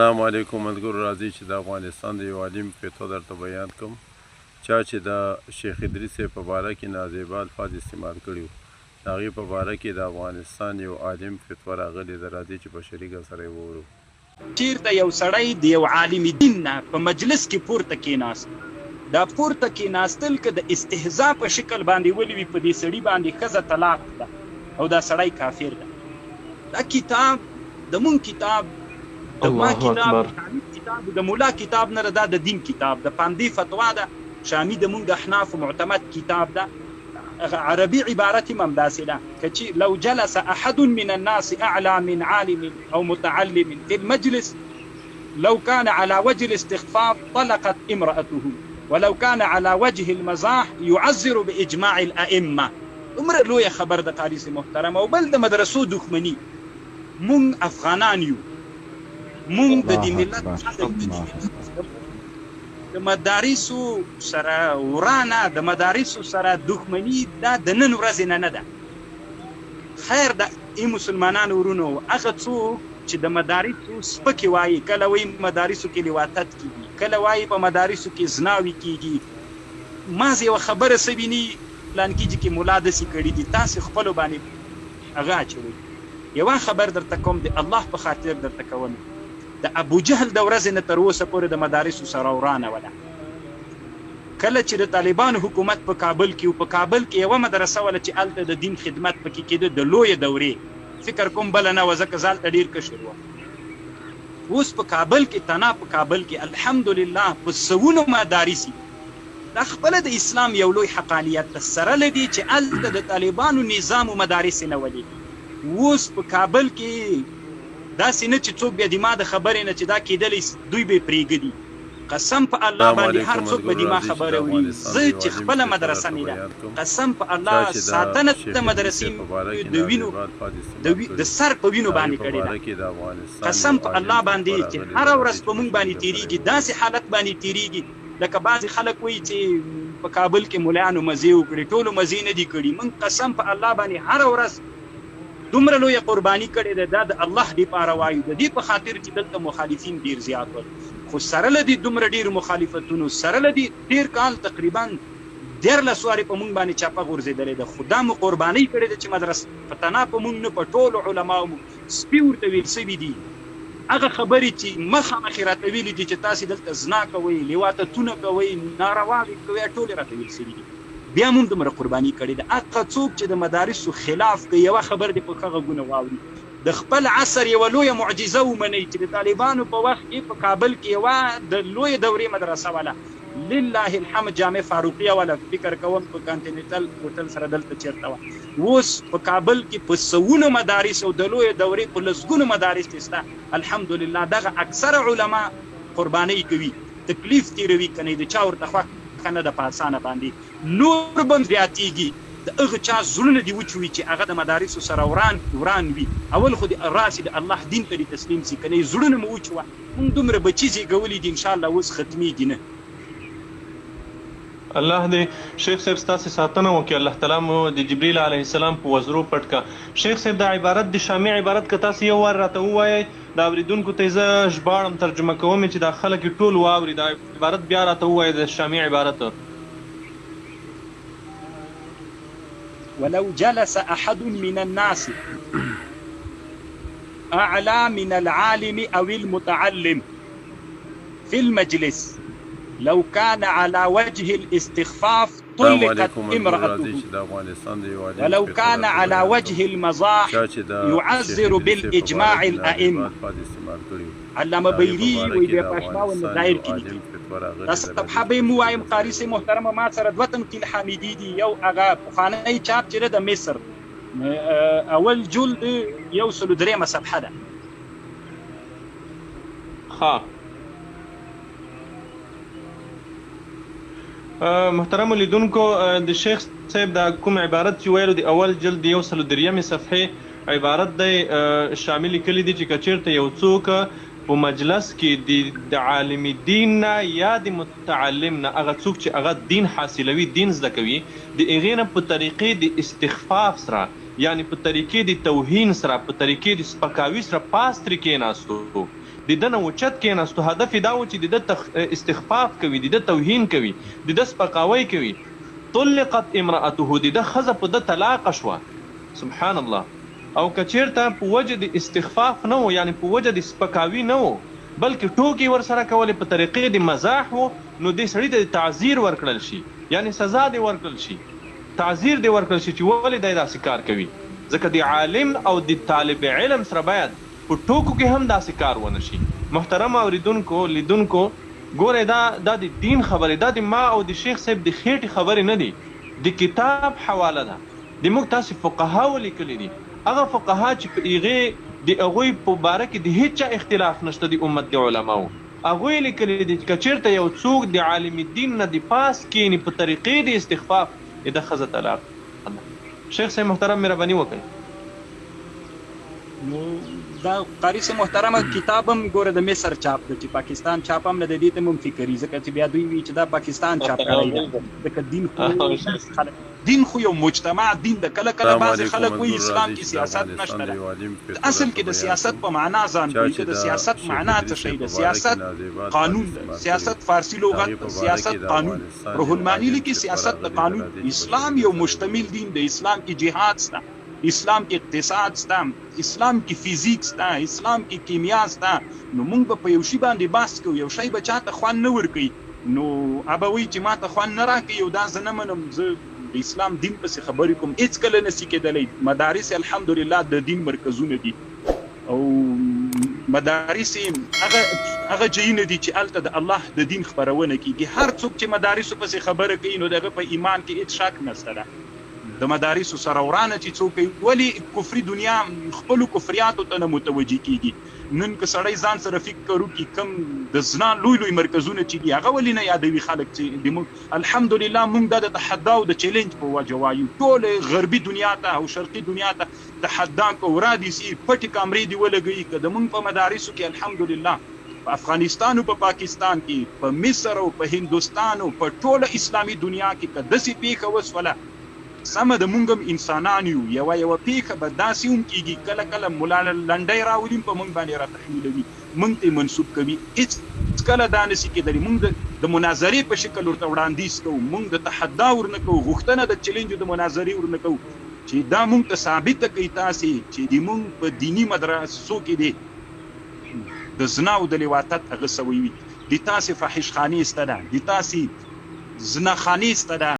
السلام علیکم ملګرو، راځئ چې د افغانستان د یو عالم فتوا درته بیان کړم. چا چې د شیخ ادریس صاحب په باره کې نازیبه الفاظ استعمال کړي وو، د هغې په باره کې د افغانستان یو عالم فتوا راغلې ده. راځئ چې په شریکه سره یې وورو. چیرته یو سړی د یو عالم دین نه په مجلس کې پورته کېناست، دا پورته کېناستل که د استهزا په شکل باندې ولي وي، په دې سړي باندې ښځه طلاق ده او دا سړی کافر ده. دا کتاب د مونږ کتاب د ما کتاب د مولا کتاب نه، دا د دین کتاب د پاندې فتوا ده. شامي د مونږ د احناف معتمد کتاب ده. عربي عبارت هم همداسې ده که چې لو جلس احد من الناس اعلى من عالم او متعلم في المجلس لو كان على وجه الاستخفاف طلقت امرأته ولو كان على وجه المزاح يعذر باجماع الائمه. عمر لوی خبر د قاری سي محترم او بل د مدرسو دښمنی. مونږ افغانان یو، مونږ د دې ملت د مدارسو سره ورانه، د مدارسو سره دښمنی دا د نن ورځې نه ده. خیر د مسلمانانو ورونو، هغه څوک چې د مدارسو سپکې وایي، کله وایي مدارسو کې لواطت کېږي، کله وایي په مدارسو کې زناوې کېږي. مازې یوه خبره څه ویني پلان کېږي کې ملا داسې کړي دي، تاسې خپلو باندې هغه اچوئ. یوه خبر درته کوم د الله په خاطر درته کوم، د ابو جهل د ورځې نه تر اوسه پورې د مدارسو سره ورانه وله. کله چې د طالبانو حکومت په کابل کې و، په کابل کې یوه مدرسه وله چې هلته د دین خدمت پکې کېده د لویې دورې، فکر کوم بله نه وه ځکه زه هلته ډېر کشر وم. اوس په کابل کې تنا په کابل کې الحمدلله په سوونو مدارس دا خپله د اسلام یو لوی حقانیت ده، سره له دې چې هلته د طالبانو نظام و مدارس نه ولي. اوس په کابل کې داسې نه چې څوک بیا دما د خبرې نه چې دا کېدلی دوی به یې پرېږدي. قسم په الله باندې هر څوک به دما خبره وړي. زه چې خپله مدرسه مې ده، قسم په الله ساتنه د مدرسې د وینو د سر په وینو باندې کړې ده. قسم په الله باندې چې هره ورځ په مونږ باندې تېرېږي، داسې حالت باندې تېرېږي لکه بعضې خلک وایي چې په کابل کې ملایانو مزې وکړې. ټولو مزې نه دي کړي. مونږ قسم په الله باندې هره ورځ دومره لویه قرباني کړې ده. دا د الله دپاره وایو، د دې په خاطر چې دلته مخالفین ډېر زیات ول. خو سره له دې دومره ډېر مخالفتونو، سره له دې ډېر کال تقریبا 14 وارې په مونږ باندې چاپه غورځېدلې ده. خو دا مو قربانۍ کړې ده چې مدرسه په تنا په مونږ نه، په ټولو علماو مو سپي ورته ویل سوي دي. هغه خبرې چې مخامخ یې راته ویلي دي چې تاسې دلته زنا کوئ، لواطتونه کوئ، نارواوې کوئ، ټول یې راته ویل سوي دي. بیا مونږ دومره قرباني کړې ده. هغه څوک چې د مدارسو خلاف کوي، یوه خبر دې په ښه غوږونه واوري، د خپل عصر یوه لویه معجزه ومنئ چې د طالبانو په وخت کې په کابل کې یوه د لویې دورې مدرسه وله، لله الحمد، جامع فاروقیه وله، فکر کوم په کانټینټل هوټل سره دلته چېرته وه. اوس په کابل کې په سوونو مدارس او د لویې دورې په لسګونو مدارس کې شته. الحمدلله دغه اکثره علما قربانۍ کوي، تکلیف تېروي، که نه د چا ورته خوښه نه ده په اسانه باندې. نور به هم زیاتېږي. د هغه چا زړونه دې وچوي چې هغه د مدارسو سره وران وي. اول خو راسي د الله دین ته دې تسلیم سي، که نه یې زړونه مو وچوه. مونږ دومره بچي زېږولي دي، انشاءالله اوس ختمېږي نه. الله دې شیخ صاحب ستاسې ساتنه وکړي، الله تعالی مو د جبریل علیه السلام په وزرو پټ کا. شیخ صاحب دا عبارت د شامي عبارت که تاسې یو وار راته ووایئ، د اورېدونکو ته یې زه ژباړم، ترجمه کوم چې دا خلک یې ټول واوري. دا عبارت بیا راته ووایئ، د شامي عبارت. ولو جلس احد من الناس اعلى من العالم او المتعلم في المجلس لو كان على وجه الاستخفاف طلقت امرأته ولو كان على وجه المزاح يعذر بالاجماع الائمه. علامه بیری وی د پښتو نظایر کې دي. دا صفحه به مو وایم قاری سي محترم، ما سره دوه تنقیل حمیدی دي. یو هغه پخوانی چاپ چې د مصر اول جلد 103 صفحه ده. ها محترم لیدونکو، د شیخ صاحب دا کوم عبارت چې ویلو د اول جلد 103 صفحې عبارت دی شامل لیکلی دی چې که چېرته یو څوک په مجلس کې د عالم دین نه یا د متعلم نه، هغه څوک چې هغه دین حاصلوي، دین زده کوي، د هغې نه په طریقې د استخفاف سره، یعنی په طریقې د توهین سره، په طریقې د سپکاوي سره پاس ترې کېناستو، د ده نه اوچت کېناستو، هدف یې دا و چې د ده استخفاف کوي، د ده توهین کوي، د ده سپکاوی کوي. طلقت امرأته، د ده ښځه په ده طلاقه شوه. سبحان الله. او که چېرته په وجه د استخفاف نه و، یعنې په وجه د سپکاوي نه و، بلکې ټوکې ورسره کولې په طریقې د مزاح و، نو دې سړي ته تعزیر ورکړل شي، یعنې سزا دې ورکړل شي، تعزیر دې ورکړل شي چې ولې دی داسې کار کوي. ځکه د عالم او د طالب علم سره باید په ټوکو کې هم داسې کار ونه شي. محترم اوریدونکو لیدونکو، ګورئ دا د دین خبرې، دا د ما او د شیخ صاحب د خېټې خبرې نه دي، د کتاب حواله ده. د موږ تاسې فقهاو لیکلي دي، هغه فقها چې په هغې د هغوی په باره کې د هېچ چا اختلاف نشته د امت د علماو. هغوی لیکلي دي چې که چېرته یو څوک د عالم الدین نه د پاس کښېني په طریقې د استخفاف، د ښځه طلاق. شیخ صاحب محترم مهرباني وکړئ. نو دا قاری صاحب محترمه کتاب هم ګوره د مصر چاپ دی، چې پاکستان چاپ هم نه د دې ته هم فکري، ځکه چې بیا دوی وي چې دا پاکستان چاپ کړی دی. ځکه دین خو یو مجتمع دین د کله کله بعضې خلک وایي اسلام کې سیاست نشته ده. اصل کې د سیاست په معنا ځان کوي، چې د سیاست معنا څه شی ده. سیاست قانون ده، سیاست فارسی لغت، سیاست قانون. روح المانی لیکي سیاست د قانون. اسلام یو مشتمل دین دی، اسلام کې جهاد سته، اسلام کې اقتصاد سته، اسلام کې فیزیک سته، اسلام کې کیمیا سته. نو موږ به په یو شي باندې بحث کوو، یو شی به چاته خوند نه ورکوي، نو ابه وایي چې ما ته خوند نه راکوي او دا زه نه منم، زه د اسلام دین پسې خبرې کوم. هېڅکله نشي کېدلی. مدارس الحمدلله د دین مرکزونه دي، او مدارس هغه ځایونه دي چې هلته د الله د دین خپرونه کېږي. هر څوک چې مدارسو پسې خبره کوي نو د هغه په ایمان کې هېڅ شک نشته ده. د مدارسو سره ورانه چې څوک کوي، ولې کفري دنیا خپلو کفریاتو ته نه متوجه کېږي. نن که سړی ځان سره فکر وکړي، کوم د زنا لوی مرکزونه چې دي هغه ولې نه یادوي خلک چې د موږ الحمدلله موږ دا د تحدا او د چیلنج په وجه وایو. ټولې غربي دنیا ته او شرقي دنیا ته تحدا کو ورادي سي پټې کامرې دي ولګوي، که د موږ په مدارسو کې الحمدلله په افغانستان او په پاکستان کې، په مصر او په هندوستان او په ټوله اسلامي دنیا کې که داسې پیښه وسوله، سمه د مونږ هم انسانان یو، یوه پیښه به داسې هم کېږي، کله کله ملا لنډی راولي په مونږ باندې را تحمیلوي، مونږ ته یې منسوب کوي. هېڅکله دا نشي کېدلی. مونږ د مناظرې په شکل ورته وړاندیز کوو، مونږ د تحدا ورنه کوو، غوښتنه د چیلنج د مناظرې ورنه کوو، چې دا مونږ ته ثابته کوي تاسې چې د مونږ په دیني مدرسو کې دی د زنا او د لواطت هغه سوی وي، د تاسې فاحشخانې سته ده، د تاسې زناخانې سته ده.